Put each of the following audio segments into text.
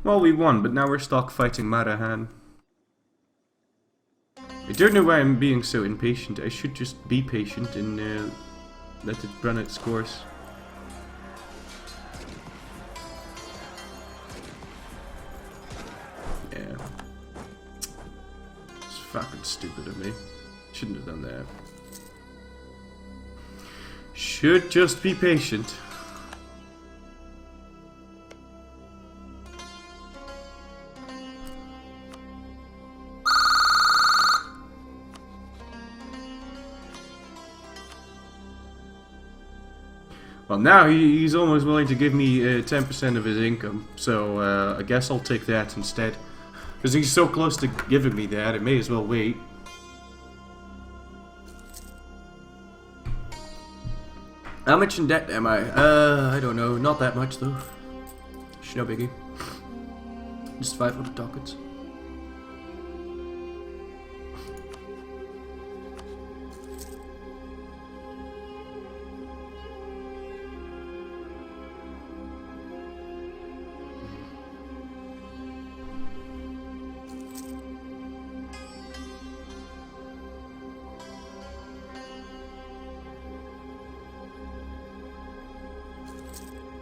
Well, we won, but now we're stuck fighting Marahan. I don't know why I'm being so impatient. I should just be patient and let it run its course. Yeah. It's fucking stupid of me. Shouldn't have done that. Should just be patient. Well, now he's almost willing to give me 10% of his income, so I guess I'll take that instead. Because he's so close to giving me that, it may as well wait. How much in debt am I? I don't know, not that much though. No biggie. Just 500 ducats.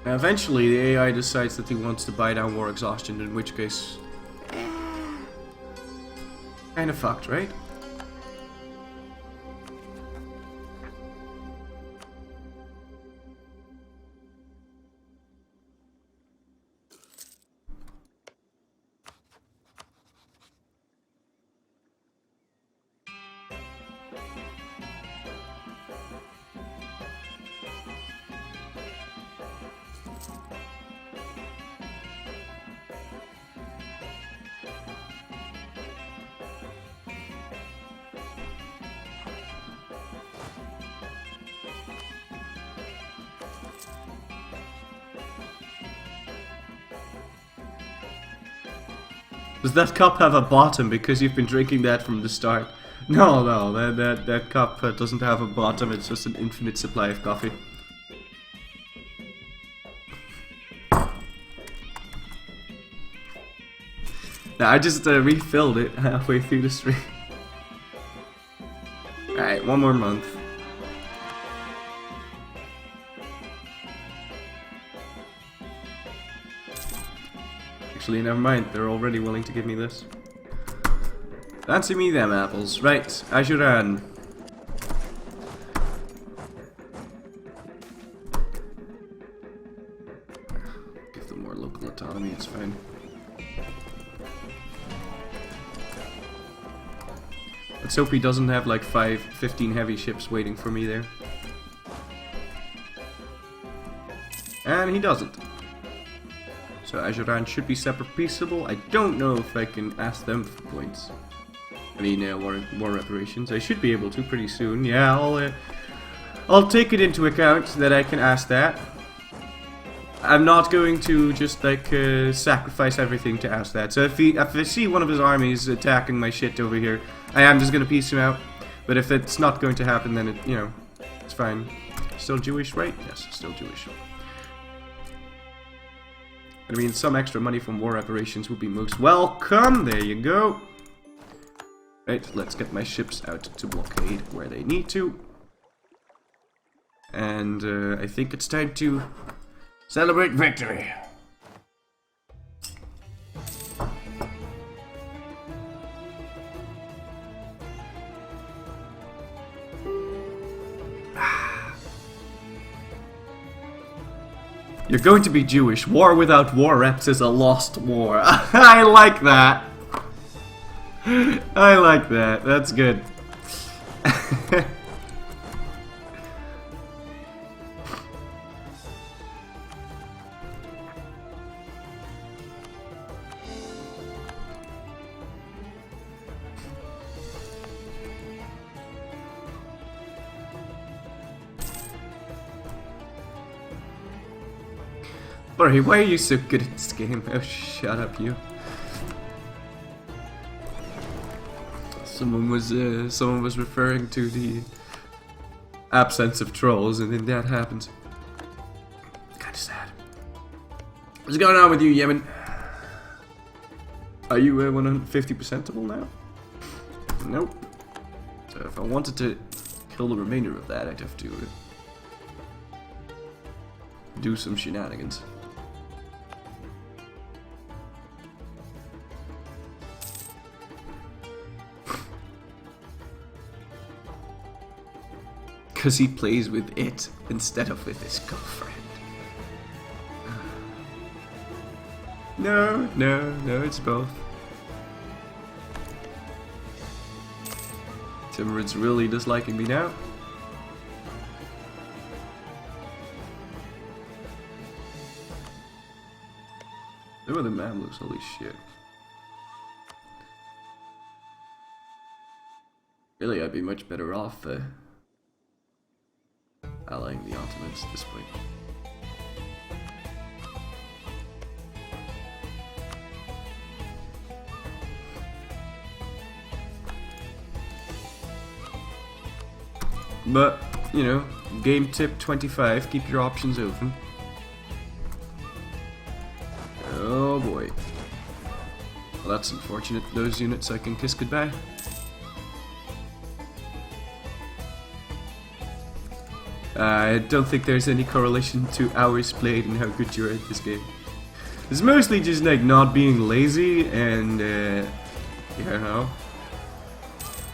Eventually, the AI decides that he wants to buy down war exhaustion, in which case... kinda fucked, right? Does that cup have a bottom because you've been drinking that from the start? No, that cup doesn't have a bottom, it's just an infinite supply of coffee. Nah, I just refilled it halfway through the stream. Alright, one more month. Actually, never mind. They're already willing to give me this. Fancy me them apples. Right, Ajuran. Give them more local autonomy, it's fine. Let's hope he doesn't have like 15 heavy ships waiting for me there. And he doesn't. So Ajuran should be separate peaceable. I don't know if I can ask them for points. I mean, war reparations. I should be able to pretty soon. Yeah, I'll take it into account that I can ask that. I'm not going to just like sacrifice everything to ask that. So if I see one of his armies attacking my shit over here, I am just gonna piece him out. But if it's not going to happen, then it's fine. Still Jewish, right? Yes, still Jewish. I mean, some extra money from war reparations would be most welcome. There you go. Right, let's get my ships out to blockade where they need to. And I think it's time to celebrate victory. You're going to be Jewish. War without war reps is a lost war. I like that. I like that. That's good. Flurry, why are you so good at this game? Oh, shut up, you. Someone was referring to the absence of trolls, and then that happened. Kinda sad. What's going on with you, Yemen? Are you 150%able now? Nope. So if I wanted to kill the remainder of that, I'd have to do some shenanigans. Because he plays with it instead of with his girlfriend. No, it's both. Timurids really disliking me now. Look at the Mamluks, holy shit. Really, I'd be much better off allying the Ottomans at this point. But, you know, game tip 25, keep your options open. Oh boy. Well, that's unfortunate. Those units I can kiss goodbye. I don't think there's any correlation to hours played and how good you're at this game. It's mostly just like not being lazy and, you know,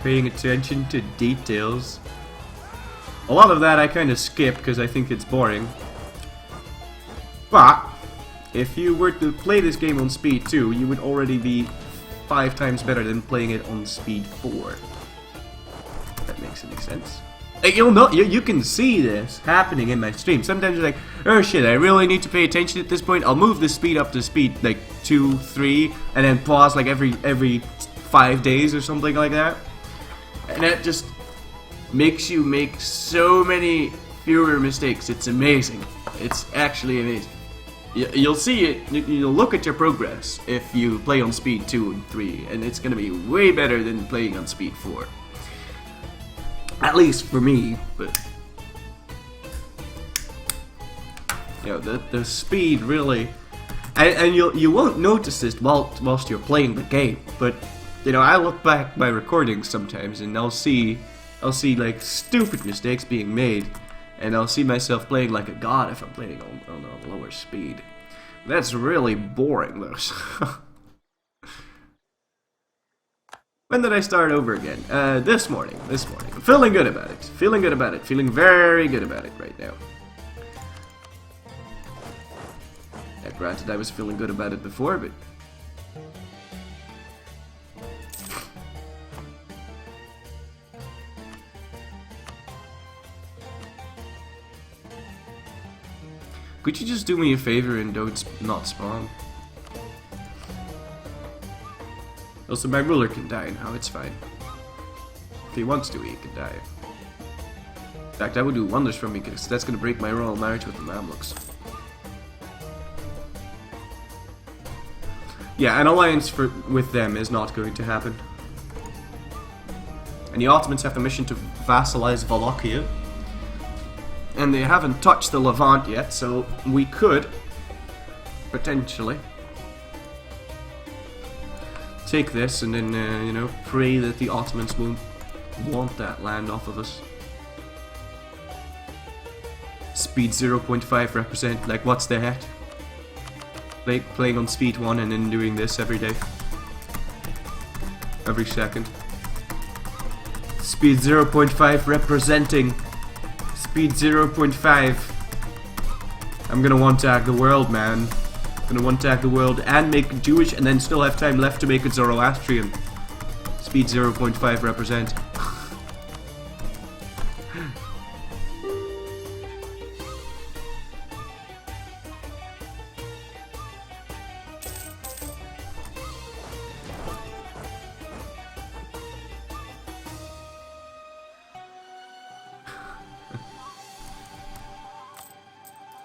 paying attention to details. A lot of that I kind of skip because I think it's boring. But if you were to play this game on speed 2, you would already be 5 times better than playing it on speed 4. If that makes any sense. Like, you'll know, you can see this happening in my stream. Sometimes you're like, oh shit, I really need to pay attention at this point. I'll move the speed up to speed like 2, 3, and then pause like every 5 days or something like that. And that just makes you make so many fewer mistakes. It's amazing. It's actually amazing. You'll see it, you'll look at your progress if you play on speed 2 and 3, and it's gonna be way better than playing on speed 4. At least for me, but you know, the speed really, and you won't notice this whilst you're playing the game, but you know, I look back my recordings sometimes and I'll see like stupid mistakes being made, and I'll see myself playing like a god if I'm playing on a lower speed. That's really boring though. When did I start over again? This morning. I'm feeling good about it. Feeling very good about it right now. Yeah, granted, I was feeling good about it before, but could you just do me a favor and not spawn? Also, my ruler can die now, it's fine. If he wants to, he can die. In fact, that would do wonders for me, because that's going to break my royal marriage with the Mamluks. Yeah, an alliance with them is not going to happen. And the Ottomans have the mission to vassalize Wallachia. And they haven't touched the Levant yet, so we could, potentially, take this and then, you know, pray that the Ottomans won't want that land off of us. Speed 0.5 represent, like, what's the heck? Playing on speed 1 and then doing this every day. Every second. Speed 0.5 representing speed 0.5. I'm gonna one-tag the world, man. Gonna one-tag the world and make it Jewish and then still have time left to make it Zoroastrian. Speed 0.5 represent.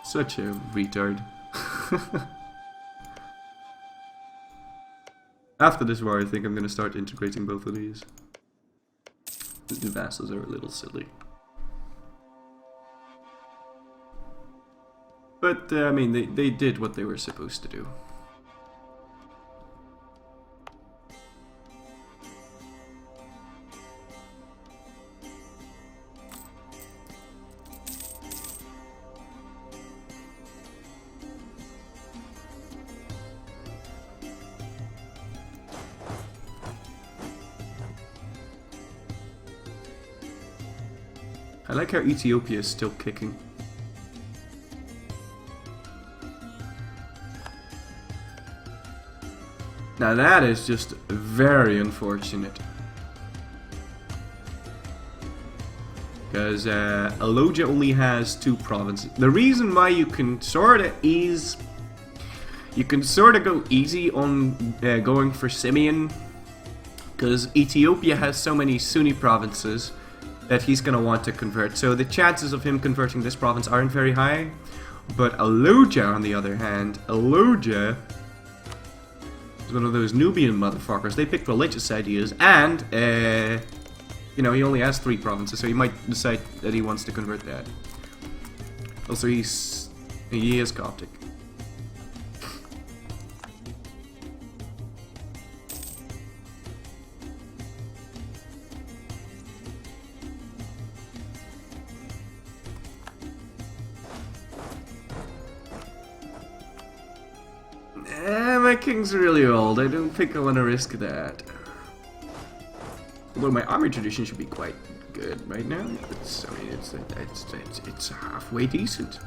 Such a retard. After this war, I think I'm gonna start integrating both of these. The vassals are a little silly. But, I mean, they did what they were supposed to do. I like how Ethiopia is still kicking. Now that is just very unfortunate. Because Aloja only has 2 provinces. The reason why you can sort of ease... You can sort of go easy on going for Simeon. Because Ethiopia has so many Sunni provinces that he's going to want to convert. So the chances of him converting this province aren't very high. But Aloja, on the other hand, Aloja is one of those Nubian motherfuckers. They pick religious ideas and... you know, he only has 3 provinces, so he might decide that he wants to convert that. Also, he is Coptic. My king's really old. I don't think I want to risk that. Well, my army tradition should be quite good right now. I mean, it's halfway decent.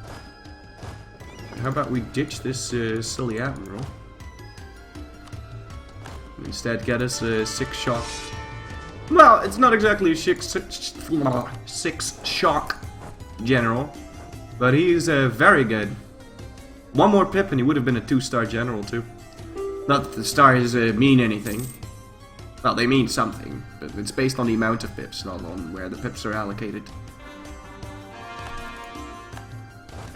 How about we ditch this silly admiral? Instead, get us a 6 shock. Well, it's not exactly a 6 shock general, but he's very good. 1 more pip and he would have been a 2-star general too. Not that the stars mean anything. Well, they mean something, but it's based on the amount of pips, not on where the pips are allocated.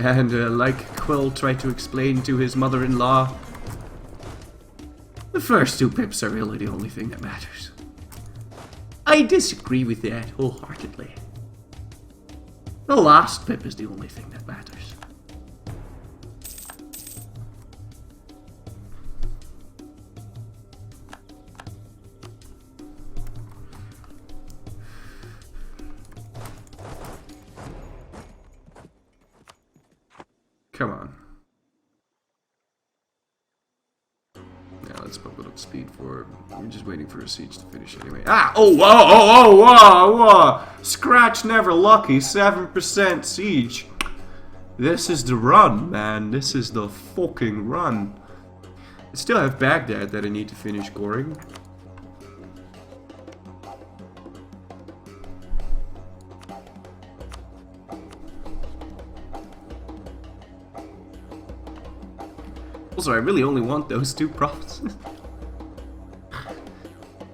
And like Quill tried to explain to his mother-in-law, the first 2 pips are really the only thing that matters. I disagree with that wholeheartedly. The last pip is the only thing that matters. Come on. Yeah, let's bump it up speed for... We're just waiting for a siege to finish anyway. Ah! Oh, whoa! Scratch never lucky. 7% siege. This is the run, man. This is the fucking run. I still have Baghdad that I need to finish goring. Also, I really only want those 2 provinces.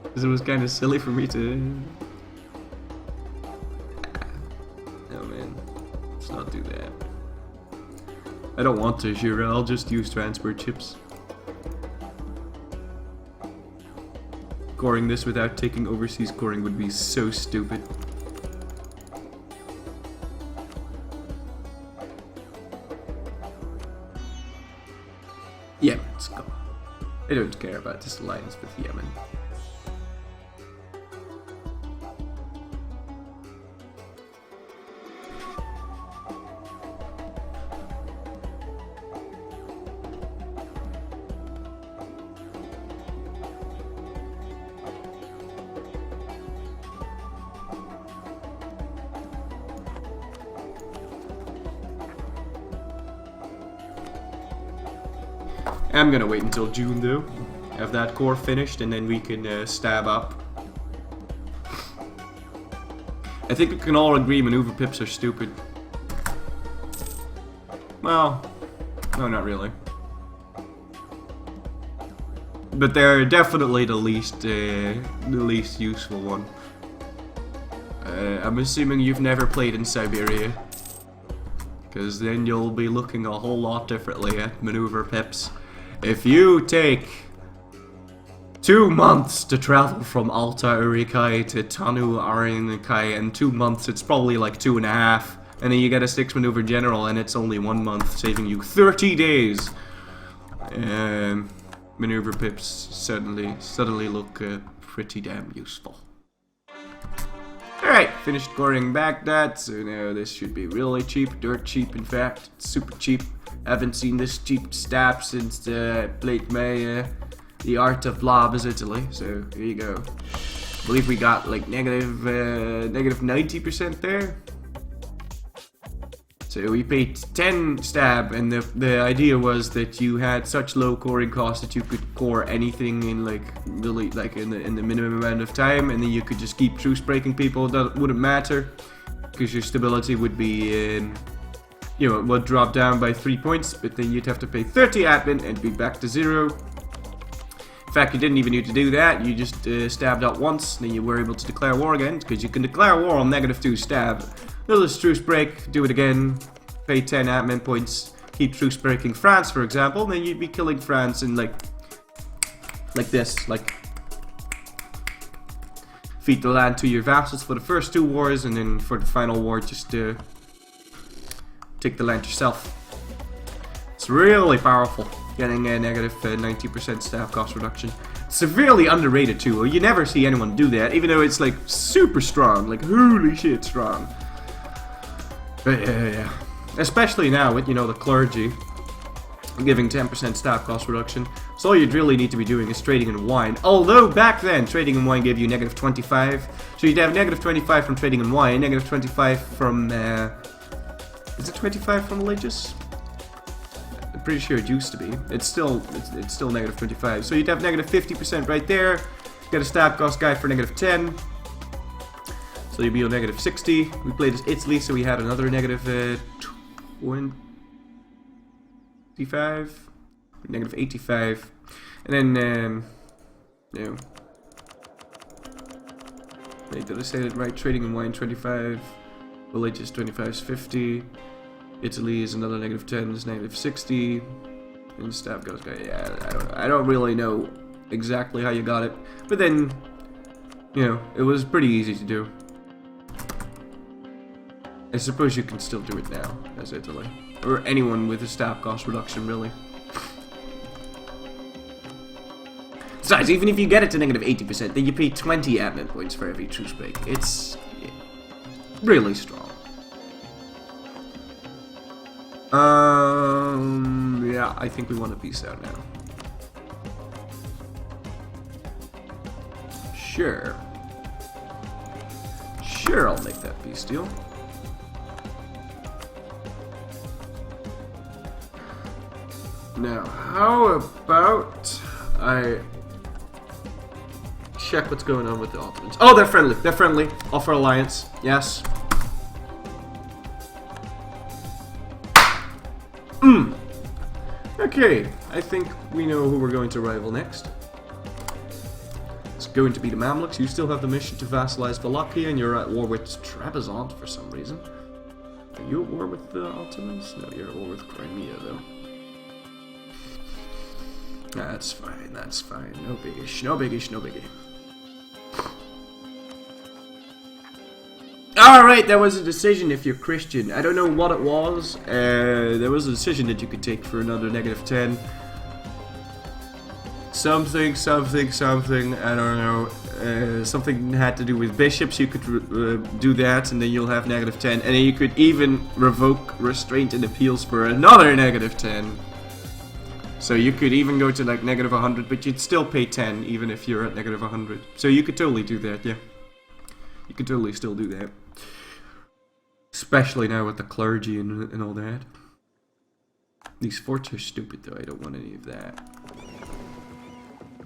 Because it was kind of silly for me to... Oh man, let's not do that. I don't want to, Jura. I'll just use transport chips. Coring this without taking overseas coring would be so stupid. Yemen, let's go. I don't care about this alliance with Yemen. I'm gonna wait until June though, have that core finished, and then we can stab up. I think we can all agree maneuver pips are stupid. Well, no, not really. But they're definitely the least useful one. I'm assuming you've never played in Siberia, because then you'll be looking a whole lot differently at maneuver pips. If you take 2 months to travel from Alta Urikai to Tanu Arinikai, in 2 months it's probably like 2.5, and then you get a 6 maneuver general and it's only 1 month, saving you 30 days. Maneuver pips suddenly look pretty damn useful. Alright, finished coring Baghdad, so now this should be really cheap, dirt cheap in fact, super cheap. Haven't seen this cheap stab since I played my The Art of Blah is Italy, so here you go. I believe we got like negative 90% there. So we paid 10 stab, and the idea was that you had such low coring cost that you could core anything in like really like in the minimum amount of time, and then you could just keep truce breaking people. That wouldn't matter because your stability would be, you know, it would drop down by 3 points, but then you'd have to pay 30 admin and be back to 0. In fact, you didn't even need to do that. You just stabbed out once, then you were able to declare war again, because you can declare war on -2 stab. Another truce break, do it again, pay 10 admin points, keep truce breaking France, for example, then you'd be killing France in like this, like feed the land to your vassals for the first 2 wars, and then for the final war, just take the land yourself. It's really powerful, getting a -90% staff cost reduction. Severely underrated too. You never see anyone do that, even though it's like super strong, like holy shit strong. But yeah. Especially now with, you know, the clergy giving 10% staff cost reduction. So all you'd really need to be doing is trading in wine. Although back then, trading in wine gave you -25. So you'd have -25 from trading in wine, -25 from, is it 25 from religious? I'm pretty sure it used to be. It's still -25. So you'd have -50% right there. Get a staff cost guy for -10. So you'd be on -60. We played as Italy, so we had another -25, -85, and then no. Wait, did I say that right? Trading in wine 25, religious 25 is 50. Italy is another -10, is -60, and staff goes guy. Yeah, I don't really know exactly how you got it, but then you know it was pretty easy to do. I suppose you can still do it now, as Italy. Or anyone with a staff cost reduction, really. Besides, even if you get it to -80%, then you pay 20 admin points for every truce break. It's really strong. Yeah, I think we want to peace out now. Sure. Sure, I'll make that peace deal. Now, how about I check what's going on with the Ottomans? Oh, they're friendly. They're friendly. Offer alliance. Yes. Okay, I think we know who we're going to rival next. It's going to be the Mamluks. You still have the mission to vassalize Wallachia, and you're at war with Trebizond for some reason. Are you at war with the Ottomans? No, you're at war with Crimea, though. That's fine, that's fine. No biggish, no biggish, no biggie. Alright, there was a decision if you're Christian. I don't know what it was. There was a decision that you could take for another -10. Something, I don't know. Something had to do with bishops. You could do that, and then you'll have -10. And then you could even revoke restraint and appeals for another -10. So you could even go to like -100, but you'd still pay 10 even if you're at -100. So you could totally do that, yeah. You could totally still do that. Especially now with the clergy and all that. These forts are stupid though, I don't want any of that.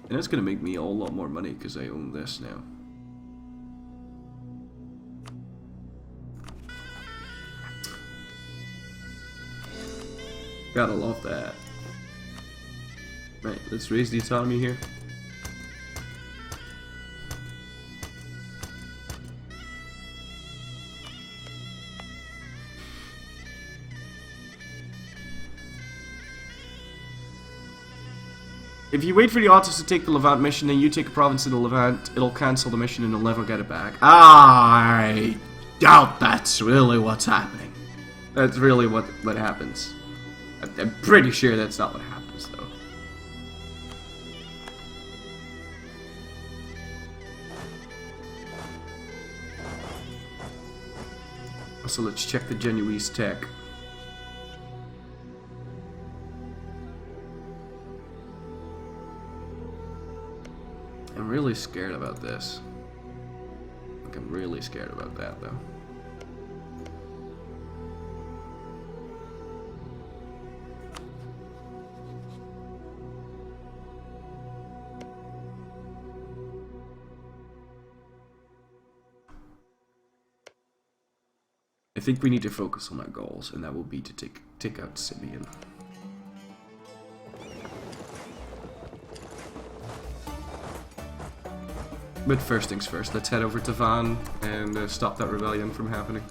And that's gonna make me a whole lot more money because I own this now. Gotta love that. Right, let's raise the economy here. If you wait for the Ottomans to take the Levant mission and you take a province in the Levant, it'll cancel the mission and you'll never get it back. I doubt that's really what's happening. That's really what happens. I'm pretty sure that's not what happens, though. So let's check the Genoese tech. I'm really scared about this. Like, I'm really scared about that, though. I think we need to focus on our goals, and that will be to take out Simeon. But first things first, let's head over to Van and stop that rebellion from happening.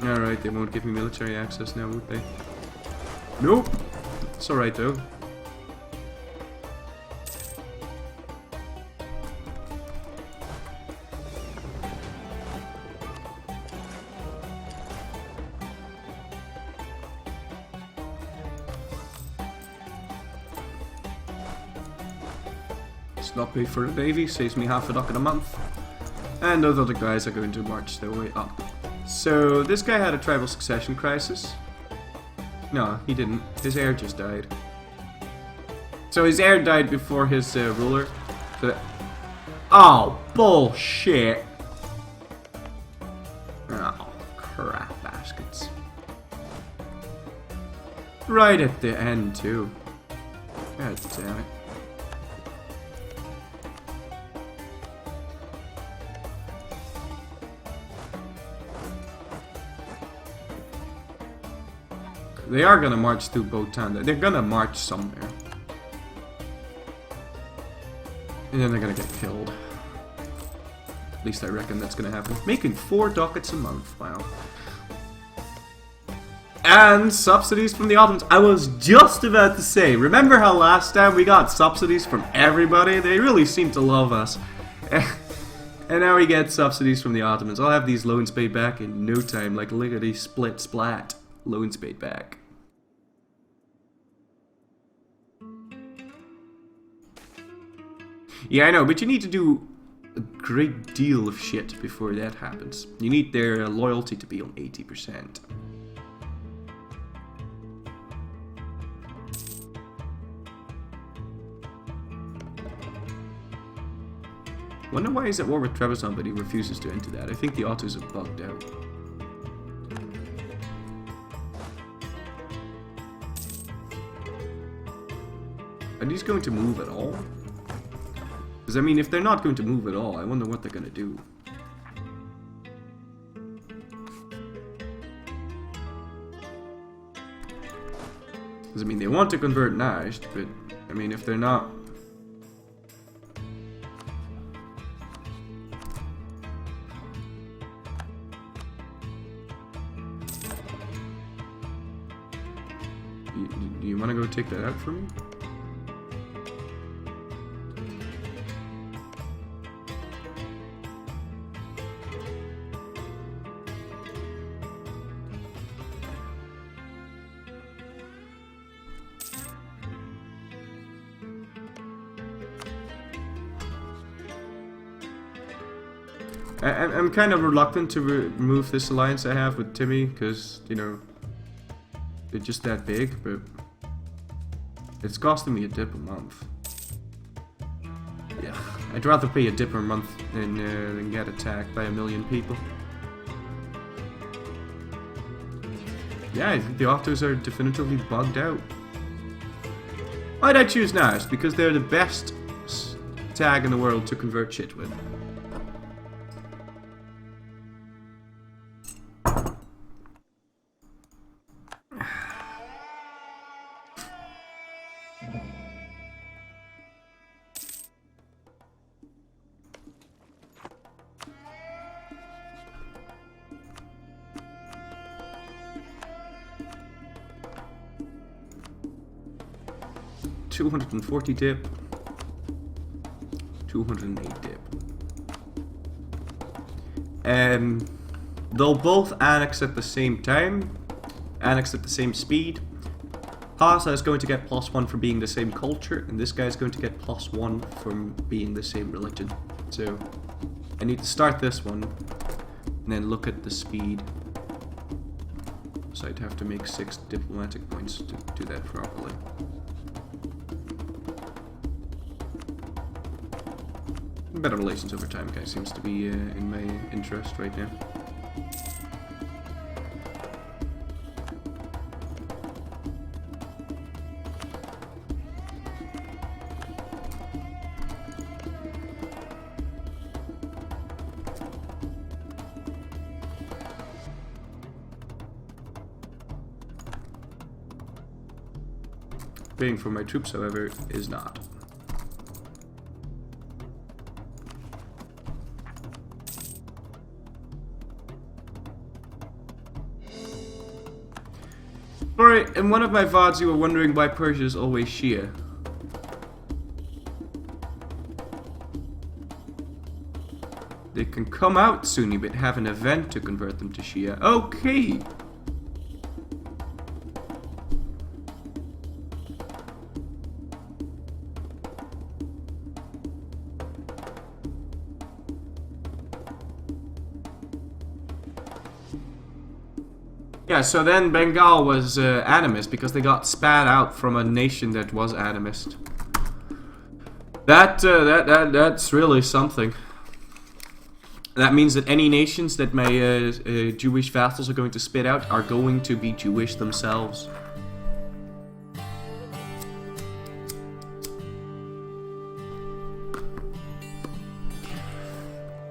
Alright, they won't give me military access now, would they? Nope! It's alright though. It's not paid for the Navy, saves me half a ducat a month. And those other guys are going to march their way up. So, this guy had a tribal succession crisis. No, he didn't. His heir just died. So his heir died before his ruler. So oh, bullshit! Oh, crap baskets. Right at the end, too. God damn it. They are gonna march through Botanda. They're gonna march somewhere. And then they're gonna get killed. At least I reckon that's gonna happen. Making 4 ducats a month. Wow. And subsidies from the Ottomans. I was just about to say, remember how last time we got subsidies from everybody? They really seem to love us. And now we get subsidies from the Ottomans. I'll have these loans paid back in no time, like lickety split splat. Loans paid back. Yeah, I know, but you need to do a great deal of shit before that happens. You need their loyalty to be on 80%. Wonder why he's at war with Trebizond, but he refuses to enter that. I think the Ottos are bugged out. Are these going to move at all? Because, I mean, if they're not going to move at all, I wonder what they're going to do. Because, I mean, they want to convert Najd, but, I mean, if they're not... Do you want to go take that out for me? I'm kind of reluctant to remove this alliance I have with Timmy, because, you know, they're just that big, but it's costing me a dip a month. Yeah, I'd rather pay a dip a month than get attacked by 1 million people. Yeah, I think the Ottos are definitively bugged out. Why'd I choose Najd? Because they're the best tag in the world to convert shit with. $240 dip, 208 dip. They'll both annex at the same time, annex at the same speed. Pasa is going to get +1 for being the same culture, and this guy is going to get +1 from being the same religion. So I need to start this one, and then look at the speed. So I'd have to make 6 diplomatic points to do that properly. Better relations over time, guys, seems to be in my interest right now. Paying for my troops, however, is not. Alright, in one of my VODs you were wondering why Persia is always Shia. They can come out Sunni but have an event to convert them to Shia. Okay! Yeah, so then Bengal was animist because they got spat out from a nation that was animist. That's really something. That means that any nations that my Jewish vassals are going to spit out are going to be Jewish themselves.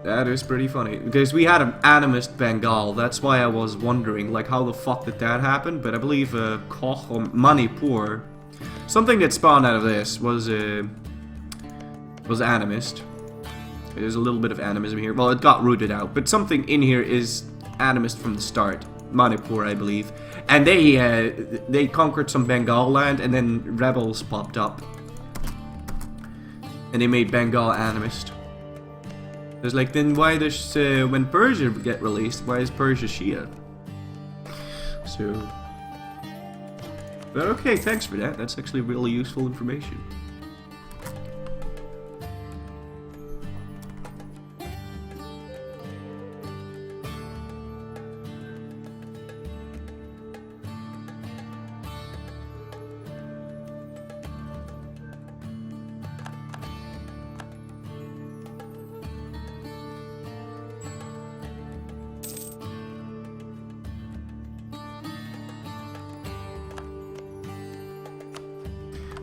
That is pretty funny, because we had an animist Bengal. That's why I was wondering, like, how the fuck did that happen? But I believe Koch or Manipur, something that spawned out of this was animist. There's a little bit of animism here. Well, it got rooted out, but something in here is animist from the start. Manipur, I believe, and they conquered some Bengal land, and then rebels popped up, and they made Bengal animist. There's like, then why does when Persia get released, why is Persia Shia? So, but okay, thanks for that. That's actually really useful information.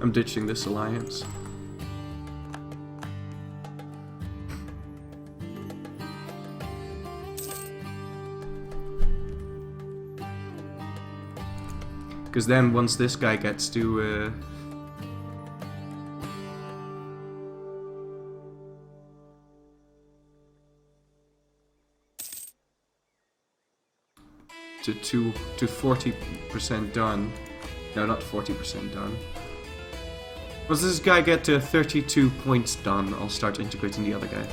I'm ditching this alliance. Because then once this guy gets to 40% done. No, not 40% done. Once this guy get to 32 points done, I'll start integrating the other guy.